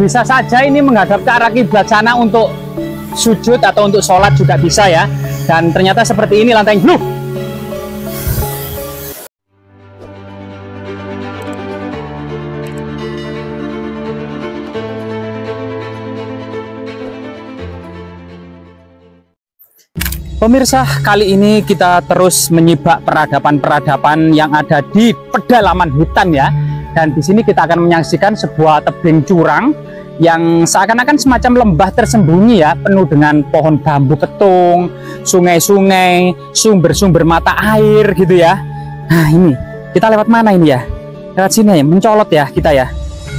bisa saja ini menghadap ke arah kiblat sana untuk sujud atau untuk sholat juga bisa ya. Dan ternyata seperti ini lantai. Pemirsa, kali ini kita terus menyibak peradaban-peradaban yang ada di pedalaman hutan ya. Dan di sini kita akan menyaksikan sebuah tebing curang yang seakan-akan semacam lembah tersembunyi ya, penuh dengan pohon bambu ketung, sungai-sungai, sumber-sumber mata air gitu ya. Nah ini, kita lewat mana ini ya? Lewat sini ya, mencolot ya kita ya.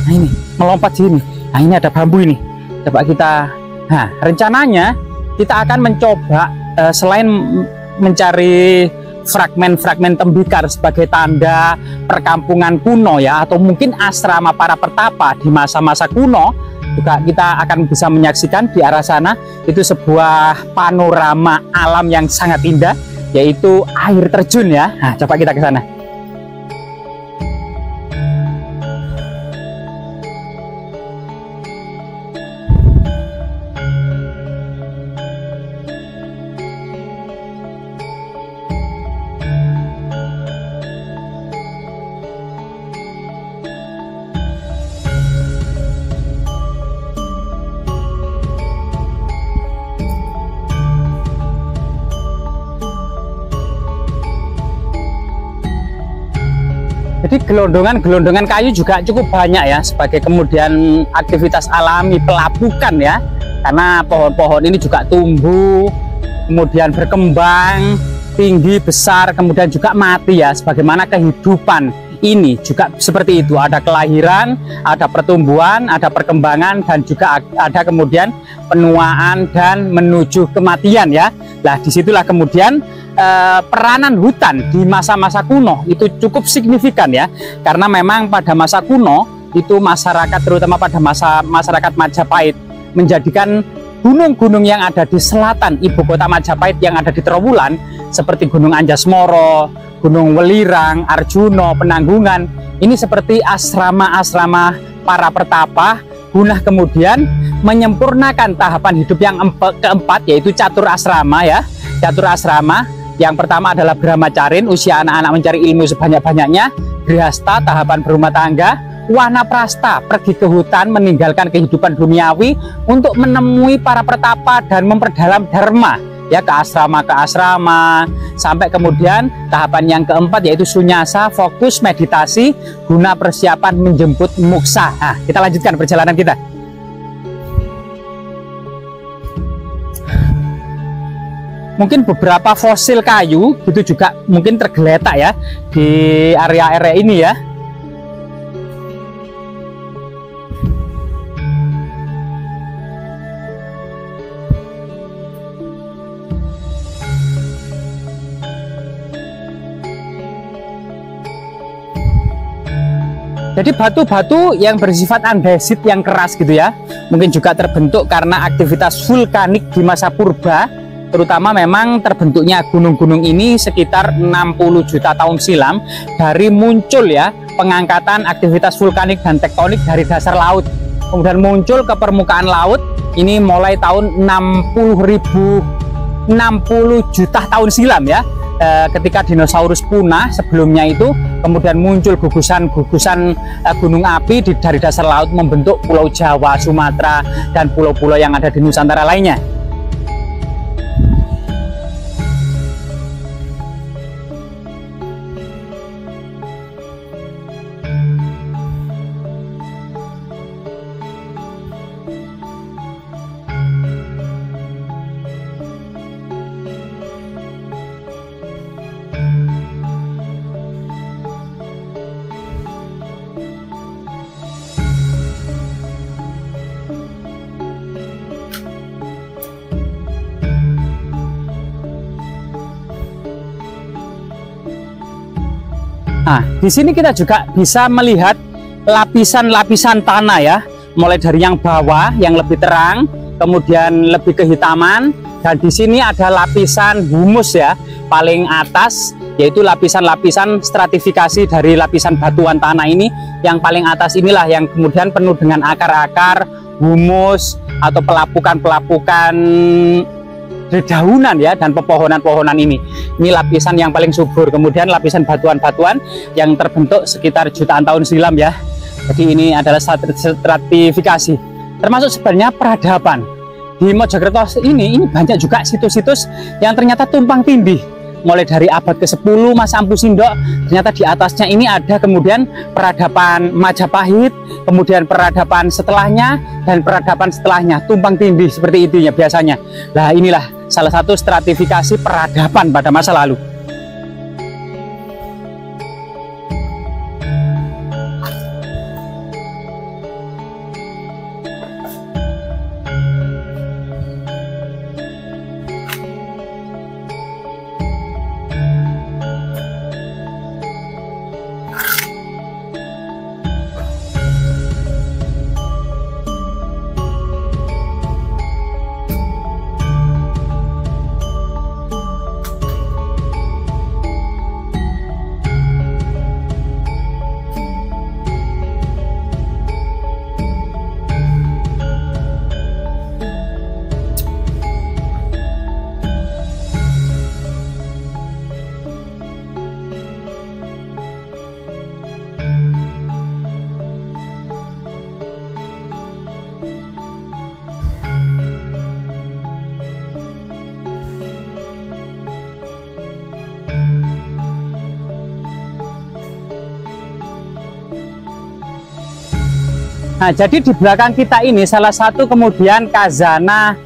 Nah ini, melompat sini. Nah ini ada bambu ini. Coba kita, nah rencananya kita akan mencoba selain mencari fragmen-fragmen tembikar sebagai tanda perkampungan kuno ya, atau mungkin asrama para pertapa di masa-masa kuno, juga kita akan bisa menyaksikan di arah sana itu sebuah panorama alam yang sangat indah, yaitu air terjun ya. Nah, coba kita ke sana. Jadi gelondongan kayu juga cukup banyak ya, sebagai kemudian aktivitas alami pelapukan ya, karena pohon-pohon ini juga tumbuh, kemudian berkembang tinggi besar, kemudian juga mati ya, sebagaimana kehidupan ini juga seperti itu, ada kelahiran, ada pertumbuhan, ada perkembangan, dan juga ada kemudian penuaan dan menuju kematian ya. Nah disitulah kemudian peranan hutan di masa-masa kuno itu cukup signifikan ya, karena memang pada masa kuno itu masyarakat, terutama pada masyarakat Majapahit, menjadikan gunung-gunung yang ada di selatan ibu kota Majapahit yang ada di Trowulan seperti Gunung Anjasmara, Gunung Welirang, Arjuna, Penanggungan, ini seperti asrama-asrama para pertapa, guna kemudian menyempurnakan tahapan hidup yang keempat, yaitu catur asrama ya. Catur asrama yang pertama adalah brahmacarin, usia anak-anak mencari ilmu sebanyak-banyaknya. Grihasta, tahapan berumah tangga. Wanaprasta, pergi ke hutan meninggalkan kehidupan duniawi untuk menemui para pertapa dan memperdalam dharma ya, ke asrama sampai kemudian tahapan yang keempat yaitu sunyasa, fokus meditasi guna persiapan menjemput moksa. Nah, kita lanjutkan perjalanan kita. Mungkin beberapa fosil kayu itu juga mungkin tergeletak ya di area-area ini ya. Jadi batu-batu yang bersifat andesit yang keras gitu ya, mungkin juga terbentuk karena aktivitas vulkanik di masa purba, terutama memang terbentuknya gunung-gunung ini sekitar 60 juta tahun silam dari muncul ya pengangkatan aktivitas vulkanik dan tektonik dari dasar laut, kemudian muncul ke permukaan laut ini mulai tahun 60 juta tahun silam ya. Ketika dinosaurus punah sebelumnya itu kemudian muncul gugusan-gugusan gunung api dari dasar laut membentuk Pulau Jawa, Sumatera, dan pulau-pulau yang ada di Nusantara lainnya. Nah, di sini kita juga bisa melihat lapisan-lapisan tanah ya, mulai dari yang bawah yang lebih terang, kemudian lebih kehitaman, dan di sini ada lapisan humus ya, paling atas yaitu lapisan-lapisan stratifikasi dari lapisan batuan tanah ini. Yang paling atas inilah yang kemudian penuh dengan akar-akar, humus, atau pelapukan-pelapukan dedaunan ya, dan pepohonan-pohonan ini. Ini lapisan yang paling subur. Kemudian lapisan batuan-batuan yang terbentuk sekitar jutaan tahun silam ya. Jadi ini adalah stratifikasi. Termasuk sebenarnya peradaban. Di Mojokerto ini banyak juga situs-situs yang ternyata tumpang tindih. Mulai dari abad ke-10 Mas Ampu Sindok, ternyata di atasnya ini ada kemudian peradaban Majapahit, kemudian peradaban setelahnya, dan peradaban setelahnya, tumpang tindih seperti itu ya biasanya. Nah, inilah salah satu stratifikasi peradaban pada masa lalu. Nah, jadi di belakang kita ini salah satu kemudian khazanah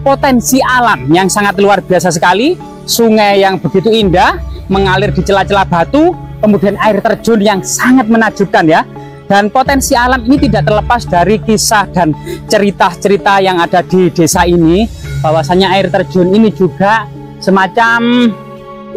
potensi alam yang sangat luar biasa sekali. Sungai yang begitu indah mengalir di celah-celah batu, kemudian air terjun yang sangat menakjubkan ya. Dan potensi alam ini tidak terlepas dari kisah dan cerita-cerita yang ada di desa ini, bahwasanya air terjun ini juga semacam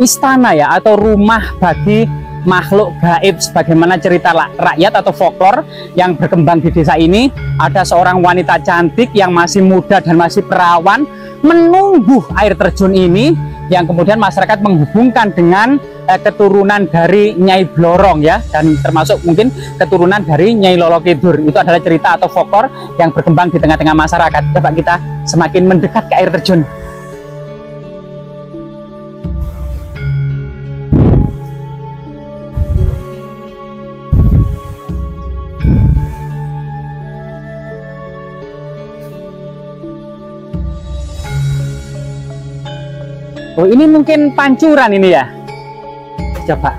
istana ya, atau rumah bagi makhluk gaib, sebagaimana cerita rakyat atau folklore yang berkembang di desa ini. Ada seorang wanita cantik yang masih muda dan masih perawan menunggu air terjun ini, yang kemudian masyarakat menghubungkan dengan keturunan dari Nyai Blorong ya, dan termasuk mungkin keturunan dari Nyai Lolo Kidur. Itu adalah cerita atau folklore yang berkembang di tengah-tengah masyarakat. Coba kita semakin mendekat ke air terjun. Oh, ini mungkin pancuran ini ya. Coba.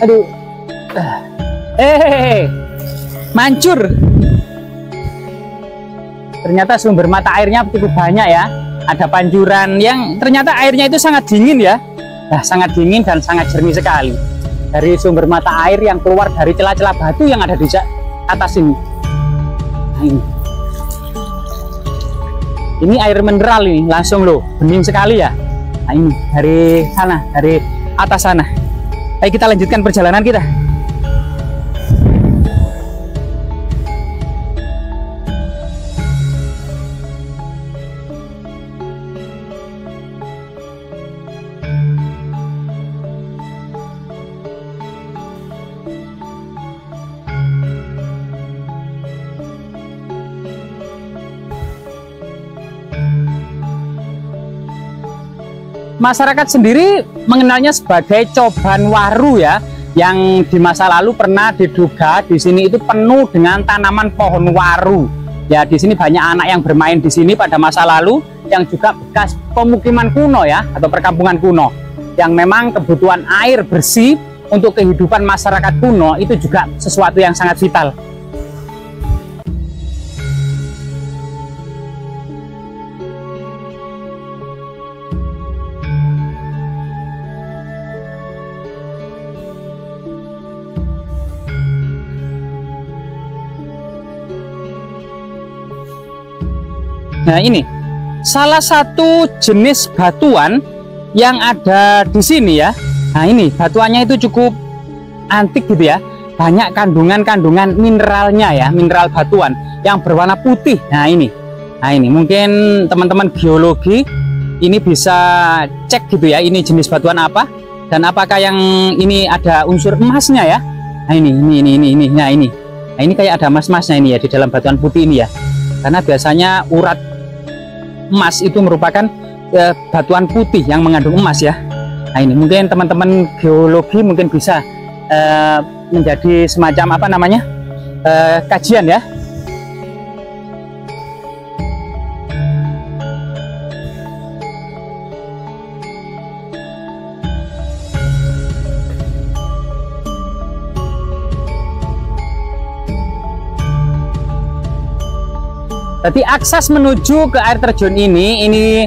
Aduh. Mancur. Ternyata sumber mata airnya cukup banyak ya. Ada pancuran yang ternyata airnya itu sangat dingin ya. Nah, sangat dingin dan sangat jernih sekali. Dari sumber mata air yang keluar dari celah-celah batu yang ada di atas ini. Nah, ini. Ini air mineral ini, langsung loh, bening sekali ya. Nah, ini dari sana, dari atas sana. Ayo kita lanjutkan perjalanan kita. Masyarakat sendiri mengenalnya sebagai Coban Waru ya, yang di masa lalu pernah diduga di sini itu penuh dengan tanaman pohon waru. Ya, di sini banyak anak yang bermain di sini pada masa lalu, yang juga bekas pemukiman kuno ya, atau perkampungan kuno, yang memang kebutuhan air bersih untuk kehidupan masyarakat kuno itu juga sesuatu yang sangat vital. Nah, ini salah satu jenis batuan yang ada di sini ya. Nah, ini batuannya itu cukup antik gitu ya. Banyak kandungan-kandungan mineralnya ya, mineral batuan yang berwarna putih. Nah, ini. Nah ini mungkin teman-teman geologi ini bisa cek gitu ya, ini jenis batuan apa dan apakah yang ini ada unsur emasnya ya. Nah ini. Nah ini kayak ada emas-emasnya ini ya di dalam batuan putih ini ya. Karena biasanya urat emas itu merupakan batuan putih yang mengandung emas ya. Nah ini mungkin teman-teman geologi mungkin bisa menjadi semacam apa namanya kajian ya. Jadi akses menuju ke air terjun ini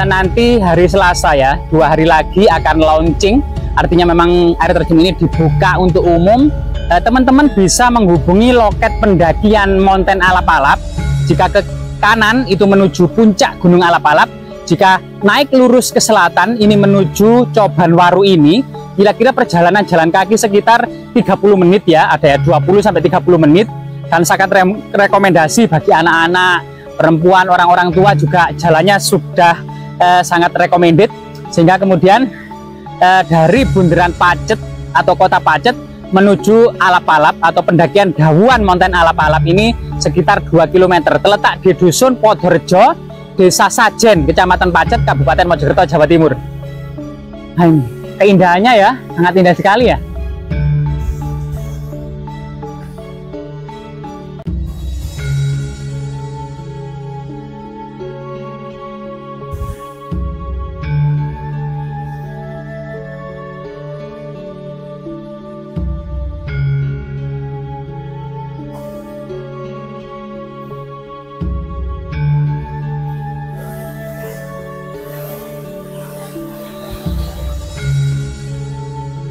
nanti hari Selasa ya, 2 hari lagi akan launching. Artinya memang air terjun ini dibuka untuk umum. Teman-teman bisa menghubungi loket pendakian Mountain Alap-Alap. Jika ke kanan itu menuju puncak Gunung Alap-Alap. Jika naik lurus ke selatan ini menuju Coban Waru ini. Kira-kira perjalanan jalan kaki sekitar 30 menit ya, ada ya 20 sampai 30 menit. Dan sangat rekomendasi bagi anak-anak, perempuan, orang-orang tua juga jalannya sudah sangat recommended. Sehingga kemudian dari Bundaran Pacet atau Kota Pacet menuju Alap-Alap atau pendakian Dawuan Mountain Alap-Alap ini sekitar 2 km. Terletak di Dusun Podorjo, Desa Sajen, Kecamatan Pacet, Kabupaten Mojokerto, Jawa Timur. Nah, ini keindahannya ya, sangat indah sekali ya.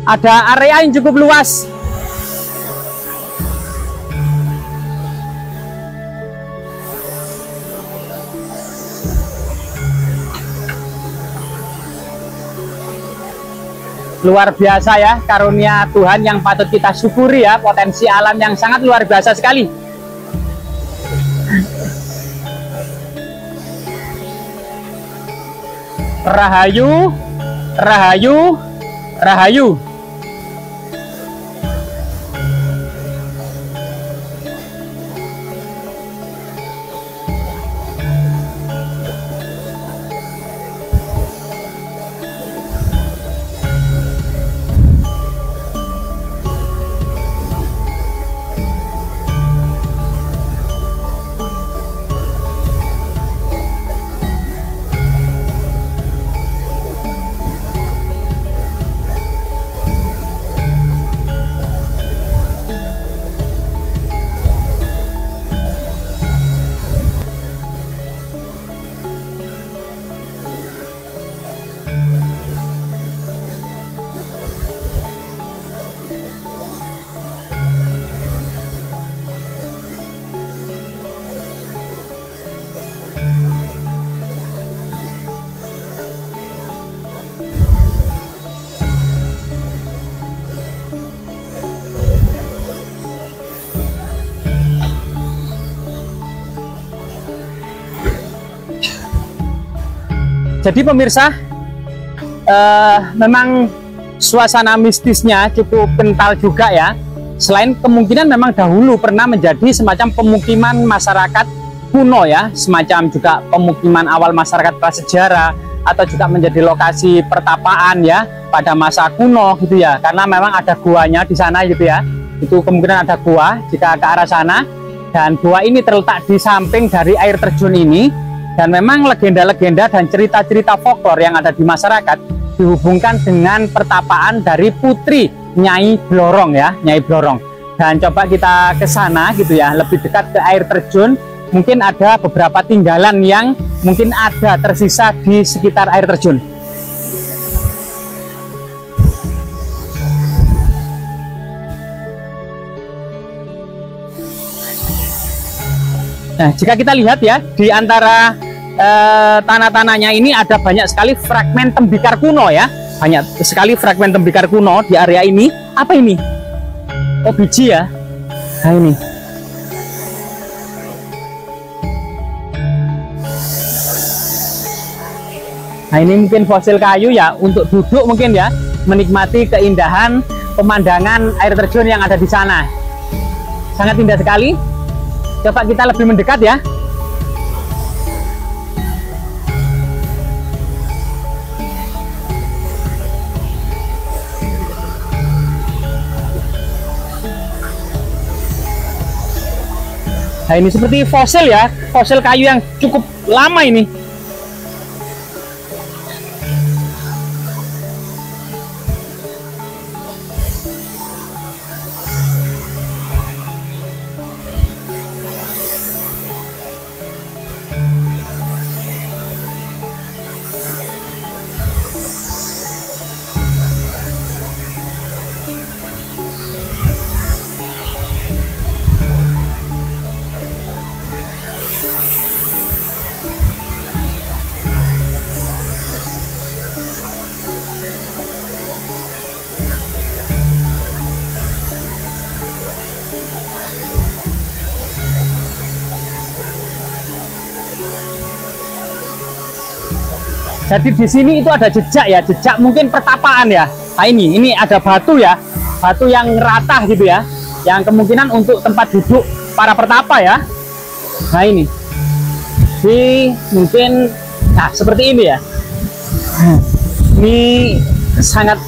Ada area yang cukup luas. Luar biasa ya, karunia Tuhan yang patut kita syukuri ya, potensi alam yang sangat luar biasa sekali. Rahayu, rahayu, rahayu. Jadi pemirsa, memang suasana mistisnya cukup kental juga ya. Selain kemungkinan memang dahulu pernah menjadi semacam pemukiman masyarakat kuno ya, semacam juga pemukiman awal masyarakat prasejarah, atau juga menjadi lokasi pertapaan ya pada masa kuno gitu ya. Karena memang ada guanya di sana gitu ya. Itu kemungkinan ada gua jika ke arah sana, dan gua ini terletak di samping dari air terjun ini. Dan memang legenda-legenda dan cerita-cerita folklore yang ada di masyarakat dihubungkan dengan pertapaan dari Putri Nyai Blorong ya, Nyai Blorong. Dan coba kita ke sana gitu ya, lebih dekat ke air terjun. Mungkin ada beberapa tinggalan yang mungkin ada tersisa di sekitar air terjun. Nah, jika kita lihat ya, di antara tanah-tanahnya ini ada banyak sekali fragmen tembikar kuno ya. Banyak sekali fragmen tembikar kuno di area ini. Apa ini? Oh, biji ya. Nah, ini. Nah, ini mungkin fosil kayu ya, untuk duduk mungkin ya, menikmati keindahan pemandangan air terjun yang ada di sana. Sangat indah sekali. Coba kita lebih mendekat ya. Nah, ini seperti fosil ya, fosil kayu yang cukup lama ini. Jadi di sini itu ada jejak ya, jejak mungkin pertapaan ya. Nah, ini ada batu ya, batu yang rata gitu ya, yang kemungkinan untuk tempat duduk para pertapa ya. Nah, ini mungkin, nah seperti ini ya. Ini sangat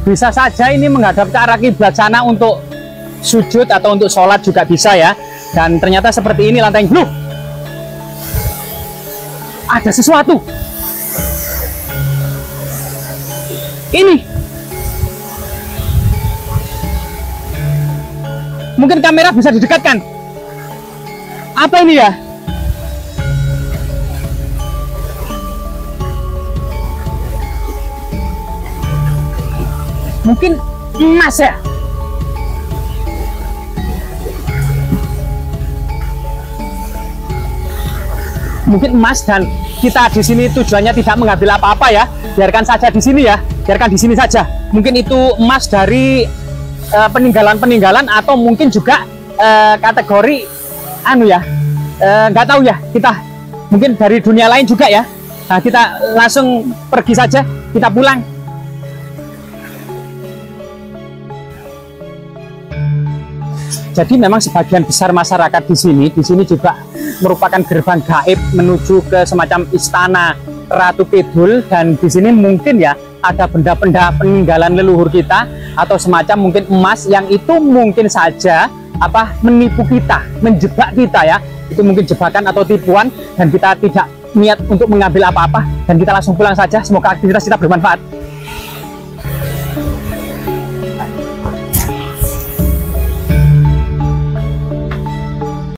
bisa saja ini menghadap ke arah kiblat sana untuk sujud atau untuk sholat juga bisa ya. Dan ternyata seperti ini lantainya. Loh, ada sesuatu. Ini mungkin kamera bisa didekatkan. Apa ini ya? Mungkin emas ya. Mungkin emas, dan kita di sini tujuannya tidak mengambil apa-apa ya. Biarkan saja di sini ya. Biarkan di sini saja. Mungkin itu emas dari peninggalan-peninggalan, atau mungkin juga kategori anu ya. Nggak tahu ya. Kita mungkin dari dunia lain juga ya. Nah, kita langsung pergi saja. Kita pulang. Jadi memang sebagian besar masyarakat di sini juga merupakan gerbang gaib menuju ke semacam istana Ratu Kidul, dan di sini mungkin ya ada benda-benda peninggalan leluhur kita atau semacam mungkin emas yang itu mungkin saja menipu kita, menjebak kita ya. Itu mungkin jebakan atau tipuan, dan kita tidak niat untuk mengambil apa-apa, dan kita langsung pulang saja. Semoga aktivitas kita bermanfaat.